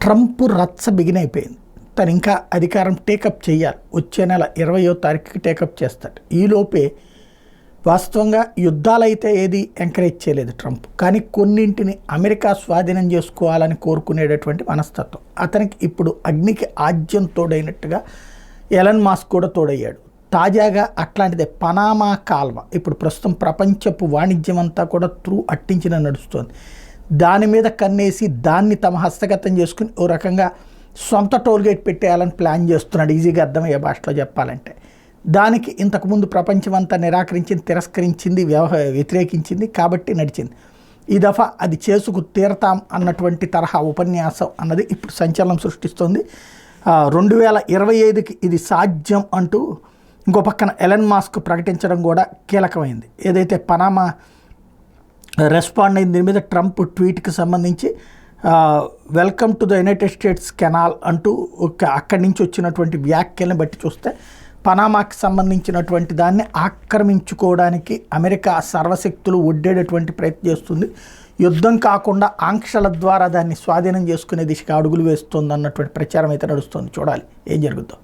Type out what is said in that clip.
Trump రచ్చ బిగినైపోయింది. తను ఇంకా అధికారం టేకప్ చేయాలి. వచ్చే నెల 20వ తారీఖుకి టేకప్ చేస్తాడు. ఈలోపే వాస్తవంగా యుద్ధాలైతే ఏది ఎంకరేజ్ చేయలేదు ట్రంప్, కానీ కొన్నింటిని అమెరికా స్వాధీనం చేసుకోవాలని కోరుకునేటటువంటి మనస్తత్వం అతనికి ఇప్పుడు అగ్నికి ఆజ్యం తోడైనట్టుగా ఎలన్ మాస్క్ కూడా తోడయ్యాడు. తాజాగా అట్లాంటిదే పనామా కాల్వ ఇప్పుడు ప్రస్తుతం ప్రపంచపు వాణిజ్యం అంతా కూడా అట్టించిన నడుస్తోంది. దాని మీద కన్నేసి దాన్ని తమ హస్తగతం చేసుకుని ఓ రకంగా సొంత టోల్గేట్ పెట్టేయాలని ప్లాన్ చేస్తున్నాడు, ఈజీగా అర్థమయ్యే భాషలో చెప్పాలంటే. దానికి ఇంతకుముందు ప్రపంచం అంతా నిరాకరించింది, తిరస్కరించింది, వ్యతిరేకించింది, కాబట్టి నడిచింది. ఈ దఫా అది చేసుకు తీరతాం అన్నటువంటి తరహా ఉపన్యాసం అన్నది ఇప్పుడు సంచలనం సృష్టిస్తోంది. 2025కి ఇది సాధ్యం అంటూ ఇంకో పక్కన ఎలన్ మాస్క్ ప్రకటించడం కూడా కీలకమైంది. ఏదైతే పనామా రెస్పాండ్ అయింది దీని మీద ట్రంప్ ట్వీట్కి సంబంధించి welcome to the United states canal అంటూ అక్కడి నుంచి వచ్చినటువంటి వ్యాఖ్యలను బట్టి చూస్తే పనామాకి సంబంధించినటువంటి దాన్ని ఆక్రమించుకోవడానికి అమెరికా సర్వశక్తులు ఒడ్డేటటువంటి ప్రయత్నం చేస్తుంది. యుద్ధం కాకుండా ఆంక్షల ద్వారా దాన్ని స్వాధీనం చేసుకునే దిశగా అడుగులు వేస్తుంది అన్నటువంటి ప్రచారం అయితే నడుస్తుంది. చూడాలి ఏం జరుగుతుందో.